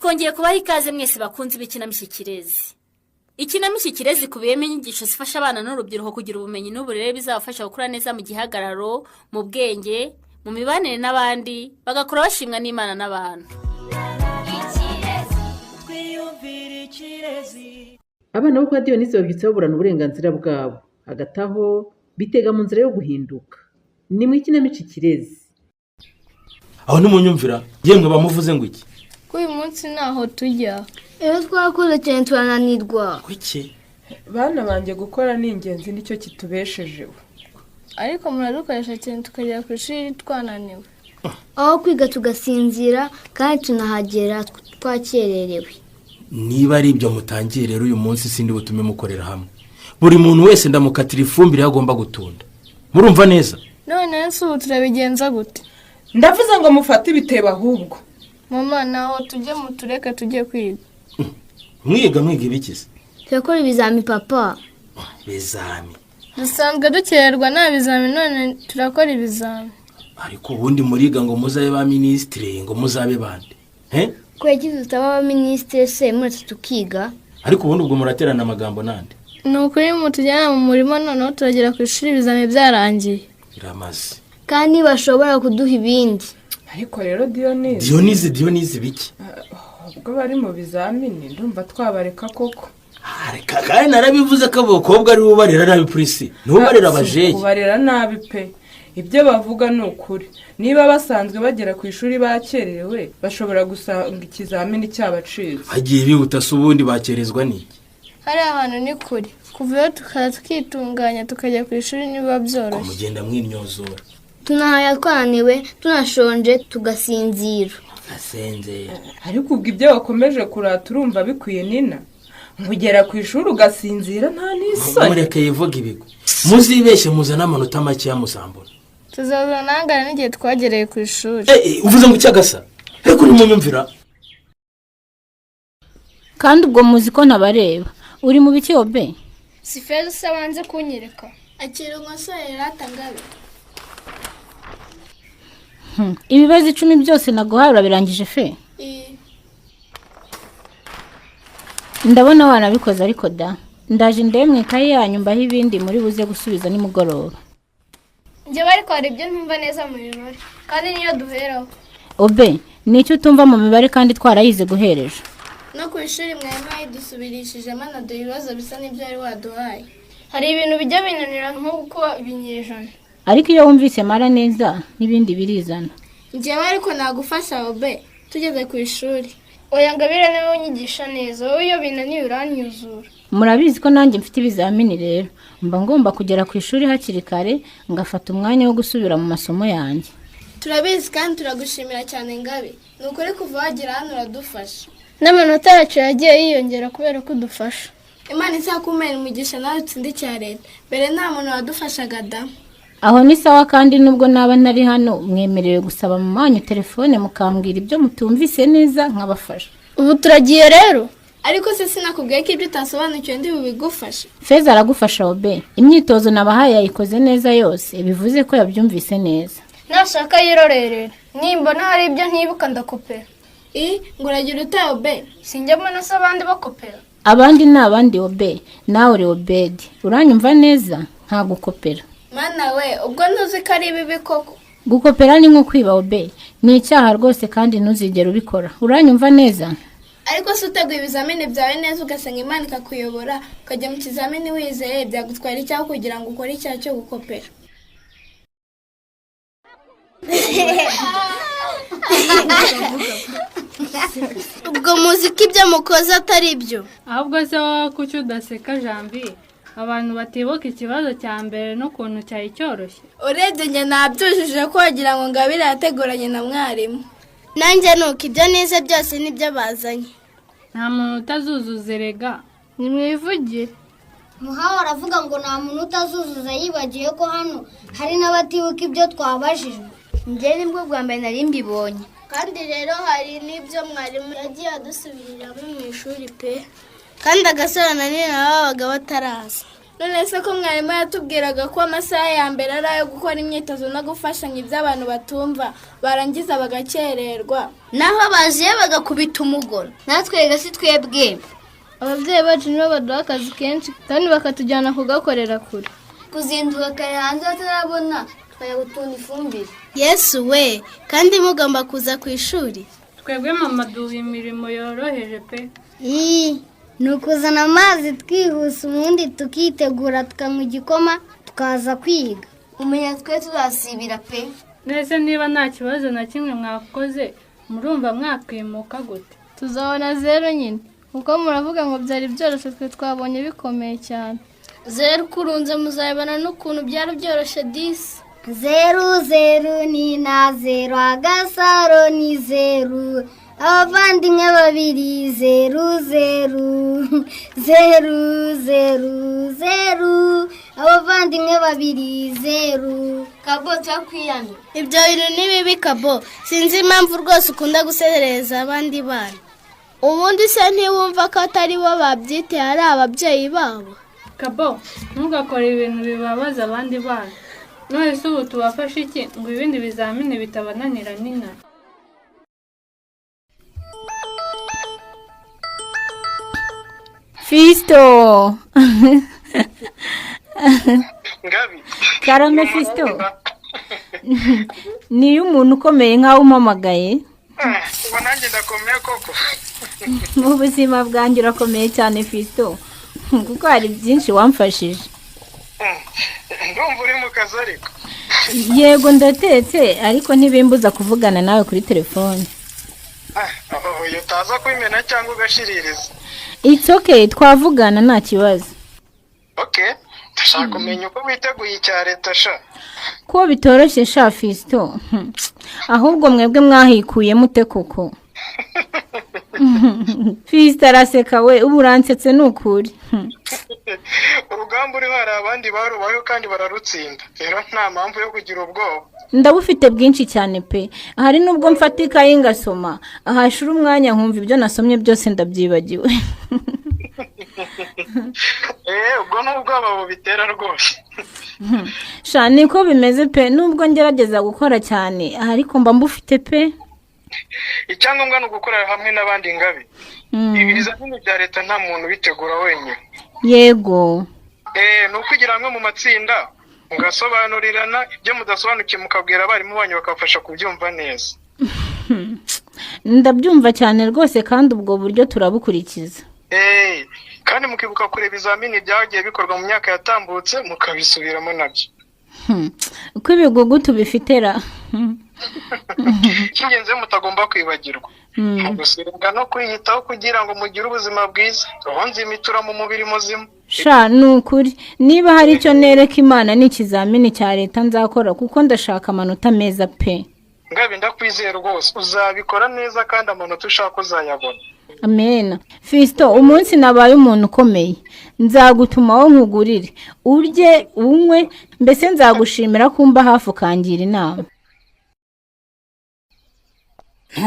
Twongeye kubaha ikaze mwese bakunze b'ikinamico Ikirezi. Ikinamico Ikirezi ikubiyemo inyigisho zifasha abana n'urubyiruko kugira ubumenyi n'uburere bizabafasha gukura neza mu gihagararo, mu bwenge, mu mibanire n'abandi, bagakura bashimwa n'Imana n'abantu. Abana bo kwa Diyonizi babyutse baburana uburenganzira bwabo, hagati aho bitega mu nzira yo guhinduka. Ni mu Ikinamico Ikirezi. Aho ntimunyumvira yemwe bamuvuze ngo iki? Ko uyu munsi naho tujya. Iyo twakoze cyane turananirwa. Kuki? Bana banjye gukora ni ingenzi nicyo kitubeshejeho. Ariko muradukoresha cyane tukajya ku ishuri twananiwe. Aho kwiga tugasinzira kandi tunahagera twakererewe. Niba ari ibyo mutangiye rero uyu munsi sindi butume mukorera hamwe. Buri muntu wese ndamukatira ifumbire agomba gutunda. Murumva neza? None nsubu turabigenza gute? Ndavuze ngo mufate ibitebo ahubwo. Mama naho tujye mutureke tujye kwiga. Mwiga ibikize? Turakora ibizami papa. Bizami. Dusanzwe dukererwa nta bizami none turakora ibizami. Ariko ubundi muriga ngo muzabe ba ministre ngo muzabe bande. Kwegize tutaba ba ministre se muri tukiga. Ariko ubundi ubwo muraterana amagambo nande? Nukuri mutujyana mu murimo none turagera ku ishuri ibizami byarangiye. Biramaze. Kandi bashobora kuduha ibindi. Ariko rero Diyonizi biki? Ubwo bari mu bizamini ndumva twabareka koko. Areka kandi narabivuze ko abakobwa ari bo barera nabi polisi. Nibo barera abajeyi. Kubarera nabi pe. Ibyo bavuga ni ukuri. Niba basanzwe bagera ku ishuri bakererewe bashobora gusanga ikizamini cyabacitse. Hagiye bihuta se ubundi bakerezwa n'iki? Hari ahantu ni kuri. Kuva tukitunganya tukajya ku ishuri niba byoroshye. Mugenda mwinyozora. Tunahaya twananiwe, tunashonje tugasinzira. Asenze. Ariko ubwo ibyo wakomeje kurata urumva bikwiye Nina. Ngugera ku ishuri ugasinzira nta n'isoni. Mureke yivuga ibigo. Muzibeshye muzana amanota make ya musambona. Tuzaza nangana n'igihe twagereye ku ishuri. Uvuze ngo cyagasa. Ariko ni munyumvira. Kandi ubwo muzi ko ntabareba. Uri mu biki obe? Si feza sabanze kunyereka. Akira umusore ratangabe. Ibibazo 10 byose naguhara birangije fe. Ndabona wanabikoze ariko da. Ndaje ndemwe kaye yanyu mbaho ibindi muri buze gusubiza nimugoroba. Nje bari ko ari byo ntumva neza mu mibare. Kandi niyo duheraho. Obe, nicyo utumva mu mibare kandi twarayize guhereje. No ku ishuri mwema yidusubirishije manado ibibazo bisa n'ibyo ari waduhaye. Hari ibintu bijya binanira nko kuba ibinyejana. Ariko iyo wumvise mara neza n'ibindi birizana. Njewe ariko nagufasha obe tugeze ku ishuri. Oya ngabire nawe unyigisha neza. Wowe iyo binaniye uranyuzura. Murabizi ko nanjye mfite ibizamini rero. Mba ngomba kugera ku ishuri hakiri kare ngafata umwanya wo gusubira mu masomo yanjye. Turabizi kandi turagushimira cyane ngabe. Nukuri kuva wagera hano uradufasha. N'amanota yacu yagiye yiyongera kubera ko udufasha. Imana izakumera umugisha nawe utsinde cya leta. Mbere nta muntu wadufashaga da. Aho ni sawa kandi nubwo naba ntari hano mwemerewe gusaba mu manyu telefone mukambwira ibyo mutumvise neza nkabafasha. Ubu turagiye rero. Ariko se sinakubwiye ko ibyo utasobanukiwe ndi bubigufasha. Feza aragufasha obe. Imyitozo nabahaye yayikoze neza yose bivuze ko yabyumvise neza. Nashaka yirorerera. Nimbona hari ibyo ntibuka ndakopera. Nguragira utaye obe. Sinjyamo nase abandi bakopera. Abandi ni abandi obe. Nawe uri obedi. Uranyumva neza nta gukopera. Mana we ubwo ntuzi ko ari bibi koko. Gukopera ni nko kwiba obe. Ni icyaha rwose kandi ntuzigera ubikora. Uranyumva neza? Ariko se uteguye ibizamini byawe neza ugasanga Imana ikakuyobora ukajya mu kizamini wizeye byagutwara icyaha kugira ngo ukore icyaha cyo gukopera. Ubwo muziki ibyo mukoze atari byo. Ahubwo se wowe kuki udaseka Janvier? Abantu batibuka ikibazo cya mbere no kuntu cyari cyoroshye. Urebye njye nabyujuje ko wagira ngo ngabire yateguranye na mwarimu. Nanjye nuko ibyo neza byose nibyo bazanye. Nta muntu utazuzuza erega. Nimwivugire. Muhawe aravuga ngo nta muntu utazuzuza yibagiye ko hano hari n'abatibuka ibyo twabajijwe. Njye nibwo bwa mbere nari mbibonye. Kandi rero hari n'ibyo mwarimu yagiye adusubiriramo mu ishuri pe. Kandi agasora na nina babaga bataraza. none se ko mwarimu yatubwiraga ko amasaha ya mbere ari ayo gukora imyitozo no gufashanya ibyo abantu batumva barangiza bagakererwa naho baziye bagakubita umugoro natwe si twebwe. ababyeyi bacu nibo baduha akazi kenshi kandi bakatujyana kugakorera kure. Kuzinduka kare hanze batarabona twajya gutunda ifumbire. Yesu we, kandi mugomba kuza ku ishuri? twebwe mama duha imirimo yoroheje pe. Ni ukuzana amazi twihuse ubundi tukitegura tukanywa igikoma tukaza kwiga. Umenya twe tuzasibira pe. Nese niba nta kibazo na kimwe mwakoze murumva mwakwimuka gute? Tuzabona 0 nyine. Uko muravuga ngo byari byoroshye twe twabonye bikomeye cyane. 0 kurunze muzabana n'ukuntu byari byoroshye 10. 0 ni na 0 agasaro ni 0. Abavandimwe babiri 0 0 0 0 abavandimwe babiri 0. Kabo cyakwiyana. Ibyo bintu ni bibi Kabo. Sinzi impamvu rwose ukunda guserereza abandi bana. Ubundi se ntiwumva ko atari bo babyiteye ari ababyeyi babo? Kabo, ntugakore ibintu bibabaza abandi bana. None se ubu tubafashe iki ngo ibindi bizamini bitabananira nina? Fisto. Ngabi. Karame Fisto. Ni umuntu ukomeye nkaho umamagaye. Ubu nanjye ndakomeye koko. Mu buzima bwanjye urakomeye cyane Fisto. Kuko hari byinshi wamfashije. Ndumva uri mu kazi ariko. Yego ndatetse ariko ntibimbuza kuvugana nawe kuri telefone. Iyo utaza kwimena cyangwa ugashiririza. It's okay, twavugana nta kibazo. Okay, ndashaka kumenya uko witeguye icya leta sha. Ko bitoroshye sha Fisto. Ahubwo mwebwe mwahikuye mute koko? Fisto araseka we uburansetse nukuri. Urugamba uri hari abandi barubaho kandi bararutsinda. Rero nta mpamvu yo kugira ubwoba. Ndabufite bwinshi cyane pe. Hari nubwo mfatika y'ingasoma. Ahashura umwanya nkumva ibyo nasomye byose ndabyibagiwe. Ubwo n'ubwoba bubitera rwose. Sha niko bimeze pe nubwo ngerageza gukora cyane ariko mba mbufite pe. Icyangombwa no gukorera hamwe n'abandi Ngabi. Ibizamini bya leta nta muntu bitegura wenyine. Yego. Nukugira hamwe mu matsinda mugasobanurirana ibyo mudasobanukiye mukabwira abarimu banyu bakafasha kubyumva neza. Ndabyumva cyane rwose kandi ubwo buryo turabukurikiza. Kandi mukibuka kureba ibizamini byagiye bikorwa mu myaka yatambutse mukabisubiramo nabyo. Uko ibigugu tubifitera. Cyingenze mutagomba kwibagirwa. Gusenga no kwiyitaho kugira ngo mugire ubuzima bwiza. Uhonze imitura mu mubiri muzima. Sha nukuri niba hari icyo nereka Imana n'ikizamini cya leta nzakora kuko ndashaka amanota meza pe. Ngabi ndakwizera rwose uzabikora neza kandi amanota ushaka uzayabona. Amen. Fisto umunsi nabaye umuntu ukomeye nzagutumaho nkugurire urye unywe mbese nzagushimira kumba hafi ukangira inama.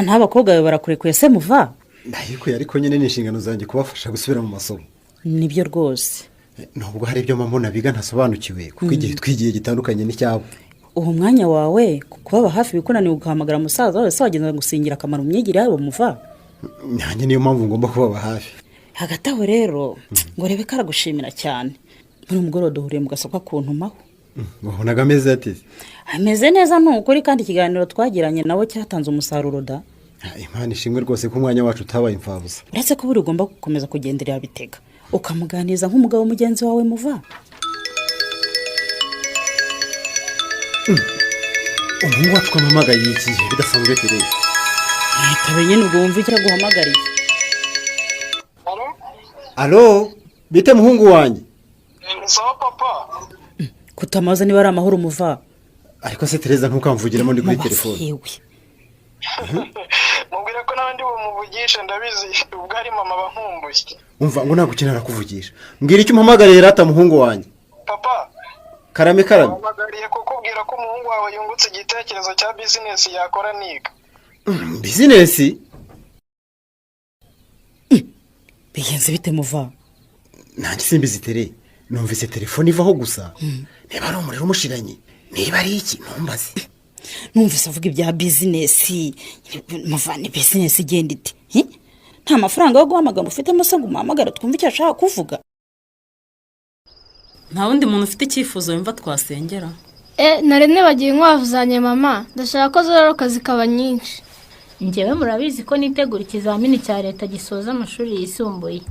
Nta bakobwa bawe barakurekuye se muva? Ndayikuye ariko nyine ni inshingano zanjye kubafasha gusubira mu masomo. Nibyo rwose. Nubwo hari ibyo mbona biga ntasobanukiwe kuko igihe twigiye gitandukanye n'icyabo. Uwo mwanya wawe kubaba hafi bikunaniye ugahamagara umusaza wese wagenza gusingira akamaro myigire yabo muva. Nanjye niyo mpamvu ngomba kubaba hafi. Hagati aho rero ngo rebe karagushimira cyane. Muri mugoro duhuriye mu gasoko kuntumaho. Wabonaga ameze ati? Ameze neza nukuri kandi ikiganiro twagiranye nawe cyatanze umusaruro da. Imana ishimwe rwose ko umwanya wacu utabaye imfabusa. Uretse ko buri ugomba gukomeza kugenderera bitega ukamuganiza nk'umugabo mugenzi wawe muva. Umuhungu wacu kwamamagaye ikihe bidasanzwe Tereza. Tabenye nubwo wumva icyo guhamagariye. Allo, bite muhungu wanjye? Sawa papa. Kutamaza niba ari amahoro muva. Ariko se Tereza ntukamvugiramo ndi kuri telefone. Mubwira ko nabandi bumuvugisha ndabizi ubwo ari mama bankumbuye. Umva ngo nagukenera kuvugisha. Mbwira icyo umpamagariye rata muhungu wanjye. Papa. Karame. Mpamagariye kukubwira ko umuhungu wawe yungutse igitekerezo cya business yakora niga. Business? Bigenze bite muva? Nanjye simbizi Tere. numvise telefone ivaho gusa niba ari umuriro umushiranye niba ari iki ntumbaze. numvise avuga ibya bizinesi muvane bizinesi igenda iti nta mafaranga yo guhamagara ufitemo se ngo umuhamagare twumve icyo ashaka kuvuga. nta wundi muntu ufite icyifuzo yumva twasengera? nari nibagiye inkwavu zanjye mama, ndashaka ko zororoka zikaba nyinshi. njyewe murabizi ko nitegura ikizamini cya leta gisoza amashuri yisumbuye,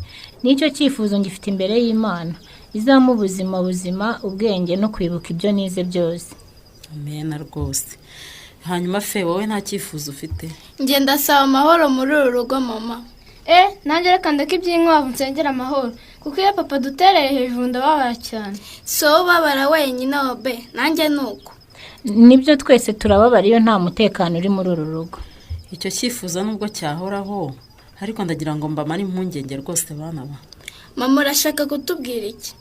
n'icyo cyifuzo ngifite imbere y'Imana izampa ubuzima buzima, ubwenge no kwibuka ibyo nize byose. amena rwose. hanyuma fe wowe nta cyifuzo ufite? njye ndasaba amahoro muri uru rugo mama. nanjye reka ndeke iby'inkwavu nsengera amahoro, kuko iyo papa dutereye hejuru ndababara cyane. si wowe ubabara wenyine be, nanjye ni uko. nibyo twese turababara iyo nta mutekano uri muri uru rugo. icyo cyifuzo nubwo cyahoraho, ariko ndagira ngo mbamare impungenge rwose bana ba. mama urashaka kutubwira iki?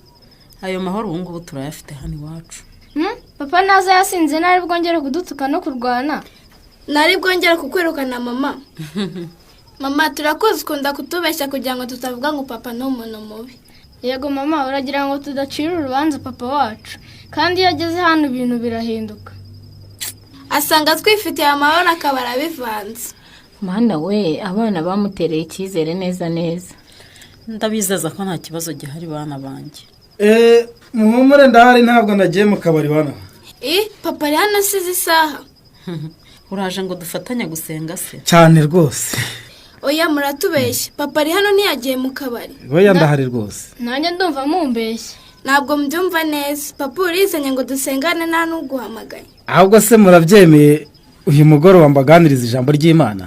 ayo mahoro ubu ngubu turayafite hano iwacu. papa naza yasinze nari bwongere kudutuka no kurwana? nari bwongere kukwirukana mama? mama turakoze ukunda kutubeshya kugira ngo tutavuga ngo papa ni umuntu mubi. yego mama, uragira ngo tudacira urubanza papa wacu, kandi iyo ageze hano ibintu birahinduka, asanga twifitiye amahoro akaba arabivanze. Mana we, abana bamutereye icyizere neza neza. ndabizeza ko nta kibazo gihari bana banjye. muhumure ndahari, ntabwo nagiye mu kabari bana. papa ari hano asize isaha. uraje ngo dufatanye gusenga se? cyane rwose. oya muratubeshya, papa ari hano ntiyagiye mu kabari. oya ndahari rwose. nanjye ndumva mumbeshya. ntabwo mbyumva neza, papa urizanye ngo dusengane nta n'uguhamagaye. ahubwo se murabyemeye uyu mugoroba mbaganiriza ijambo ry'Imana?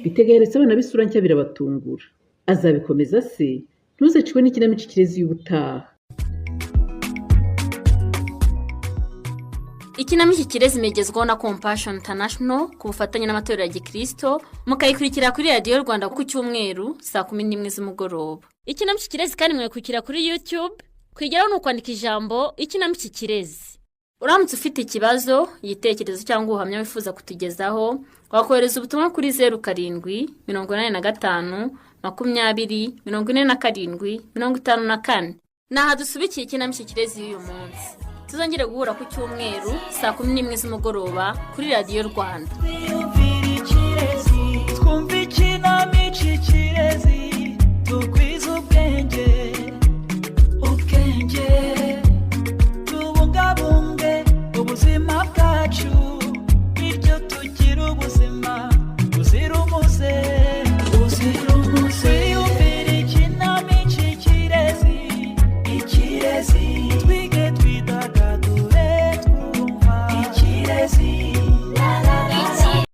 bitegeretse abana b'isura nshya birabatungura. azabikomeza se? ntuzacikwe n'ikinamico Ikirezi y'ubutaha. ikinamico Ikirezi imegezwaho na Compassion International ku bufatanye n'amatorero ya Gikristo, mukayikurikira kuri radiyo Rwanda ku cyumweru saa 11 z'umugoroba. ikinamico Ikirezi kandi mwayikurikira kuri YouTube, kwigeraho ni ukwandika ijambo ikinamico Ikirezi. uramutse ufite ikibazo, igitekerezo cyangwa ubuhamya wifuza kutugezaho, wakohereza ubutumwa kuri 0785 20 47 54. naha dusubikiye ikinamico Ikirezi y'uyu munsi. tuzongere guhura ku cyumweru saa 11 z'umugoroba kuri radiyo Rwanda.